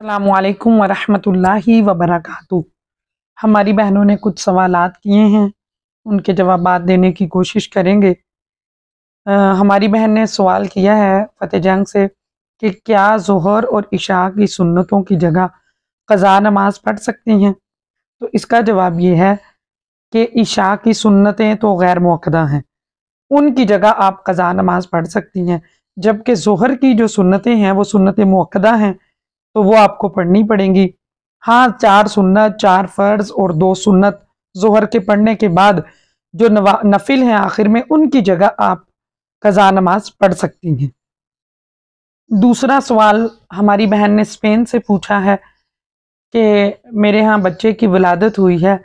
अस्सलामुअलैकुम वरहमतुल्लाहि वबरकातुहू। हमारी बहनों ने कुछ सवालात किए हैं, उनके जवाबात देने की कोशिश करेंगे। हमारी बहन ने सवाल किया है फ़तेह जंग से कि क्या ज़ोहर और इशा की सुन्नतों की जगह क़ज़ा नमाज पढ़ सकती हैं। तो इसका जवाब ये है कि इशा की सुन्नतें तो गैर मुअक्कदा हैं, उनकी जगह आप क़ज़ा नमाज पढ़ सकती हैं, जबकि ज़ोहर की जो सुन्नतें हैं वो सुन्नतें मुअक्कदा हैं, तो वो आपको पढ़नी पड़ेंगी। हाँ, 4 सुन्नत, 4 फ़र्ज़ और 2 सुन्नत ज़ोहर के पढ़ने के बाद जो नफिल हैं आखिर में, उनकी जगह आप क़ज़ा नमाज पढ़ सकती हैं। दूसरा सवाल हमारी बहन ने स्पेन से पूछा है कि मेरे यहाँ बच्चे की विलादत हुई है,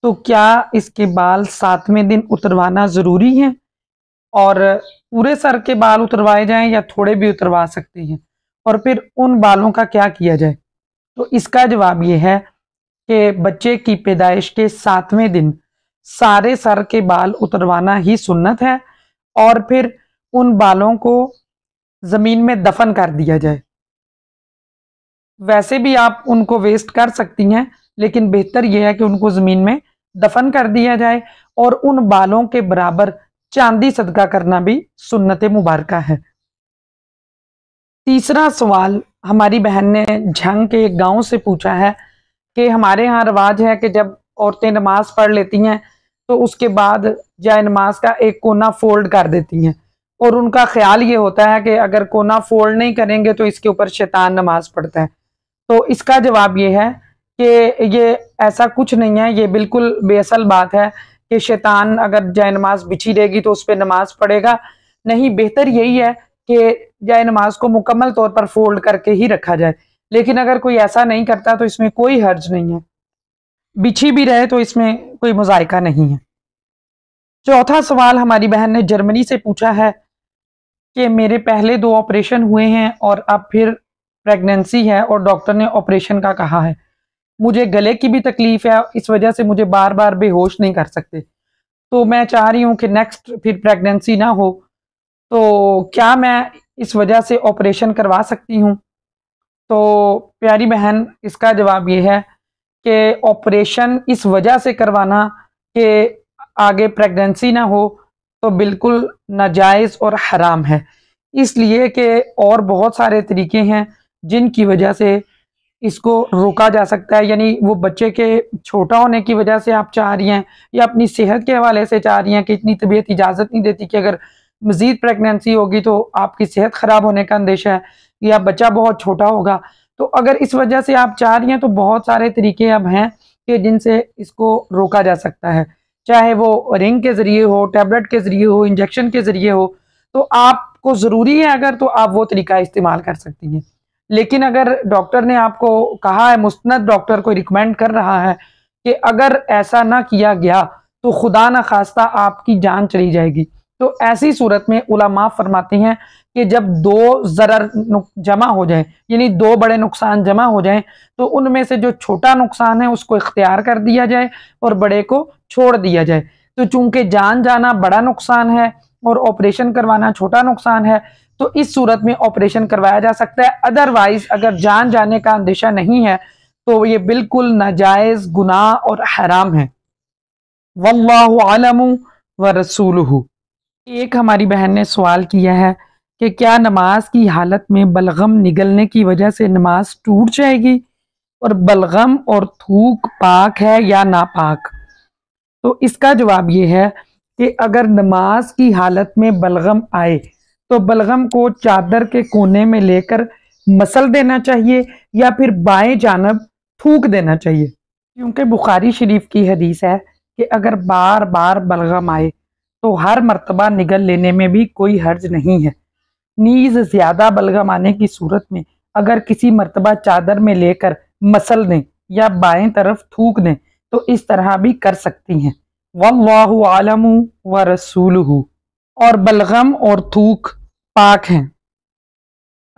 तो क्या इसके बाल 7वें दिन उतरवाना ज़रूरी है और पूरे सर के बाल उतरवाए जाएं या थोड़े भी उतरवा सकते हैं, और फिर उन बालों का क्या किया जाए। तो इसका जवाब ये है कि बच्चे की पैदाइश के 7वें दिन सारे सर के बाल उतरवाना ही सुन्नत है और फिर उन बालों को ज़मीन में दफन कर दिया जाए। वैसे भी आप उनको वेस्ट कर सकती हैं, लेकिन बेहतर यह है कि उनको ज़मीन में दफन कर दिया जाए और उन बालों के बराबर चांदी सदका करना भी सुन्नत मुबारका है। तीसरा सवाल हमारी बहन ने झंग के एक गांव से पूछा है कि हमारे यहाँ रिवाज है कि जब औरतें नमाज पढ़ लेती हैं तो उसके बाद जाए नमाज का एक कोना फोल्ड कर देती हैं, और उनका ख्याल ये होता है कि अगर कोना फोल्ड नहीं करेंगे तो इसके ऊपर शैतान नमाज पढ़ता है। तो इसका जवाब ये है कि ये ऐसा कुछ नहीं है, ये बिल्कुल बेअसल बात है कि शैतान अगर जाए नमाज बिछी रहेगी तो उस पर नमाज पढ़ेगा नहीं। बेहतर यही है कि जाए नमाज को मुकम्मल तौर पर फोल्ड करके ही रखा जाए, लेकिन अगर कोई ऐसा नहीं करता तो इसमें कोई हर्ज नहीं है, बिछी भी रहे तो इसमें कोई मुज़ायका नहीं है। चौथा सवाल हमारी बहन ने जर्मनी से पूछा है कि मेरे पहले 2 ऑपरेशन हुए हैं और अब फिर प्रेगनेंसी है और डॉक्टर ने ऑपरेशन का कहा है। मुझे गले की भी तकलीफ है, इस वजह से मुझे बार बार बेहोश नहीं कर सकते, तो मैं चाह रही हूँ कि नेक्स्ट फिर प्रेगनेंसी ना हो, तो क्या मैं इस वजह से ऑपरेशन करवा सकती हूँ। तो प्यारी बहन, इसका जवाब ये है कि ऑपरेशन इस वजह से करवाना कि आगे प्रेगनेंसी ना हो तो बिल्कुल नाजायज़ और हराम है, इसलिए कि और बहुत सारे तरीके हैं जिनकी वजह से इसको रोका जा सकता है। यानी वो बच्चे के छोटा होने की वजह से आप चाह रही हैं या अपनी सेहत के हवाले से चाह रही हैं कि इतनी तबीयत इजाज़त नहीं देती कि अगर मज़ीद प्रेगनेंसी होगी तो आपकी सेहत ख़राब होने का अंदेशा है या बच्चा बहुत छोटा होगा। तो अगर इस वजह से आप चाह रही हैं तो बहुत सारे तरीके अब हैं कि जिनसे इसको रोका जा सकता है, चाहे वो रिंग के ज़रिए हो, टैबलेट के ज़रिए हो, इंजेक्शन के ज़रिए हो। तो आपको ज़रूरी है अगर, तो आप वो तरीका इस्तेमाल कर सकती हैं। लेकिन अगर डॉक्टर ने आपको कहा है, मुस्तनद डॉक्टर को रिकमेंड कर रहा है कि अगर ऐसा ना किया गया तो खुदा न खास्ता आपकी जान चली जाएगी, तो ऐसी सूरत में उलमा फरमाते हैं कि जब 2 ज़रर जमा हो जाए, यानी 2 बड़े नुकसान जमा हो जाएं, तो उनमें से जो छोटा नुकसान है उसको इख्तियार कर दिया जाए और बड़े को छोड़ दिया जाए। तो चूंकि जान जाना बड़ा नुकसान है और ऑपरेशन करवाना छोटा नुकसान है, तो इस सूरत में ऑपरेशन करवाया जा सकता है। अदरवाइज अगर जान जाने का अंदेशा नहीं है तो ये बिल्कुल नाजायज़, गुनाह और हराम है। वल्लाहु आलमु व रसूलुहु। एक हमारी बहन ने सवाल किया है कि क्या नमाज की हालत में बलगम निगलने की वजह से नमाज टूट जाएगी, और बलगम और थूक पाक है या नापाक। तो इसका जवाब ये है कि अगर नमाज की हालत में बलगम आए तो बलगम को चादर के कोने में लेकर मसल देना चाहिए या फिर बाएं जानब थूक देना चाहिए, क्योंकि बुखारी शरीफ की हदीस है कि अगर बार बार बलगम आए तो हर मर्तबा निगल लेने में भी कोई हर्ज नहीं है। नीज ज़्यादा बलगम आने की सूरत में अगर किसी मर्तबा चादर में लेकर मसल दें या बाएं तरफ थूक दें तो इस तरह भी कर सकती हैं। वल्लाहु आलमु व रसूलुहु। और बलगम और थूक पाक हैं,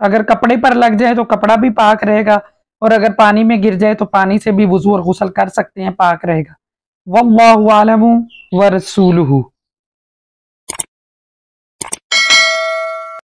अगर कपड़े पर लग जाए तो कपड़ा भी पाक रहेगा, और अगर पानी में गिर जाए तो पानी से भी वुज़ू और गुस्ल कर सकते हैं, पाक रहेगा। वल्लाहु आलमु व रसूलुहु।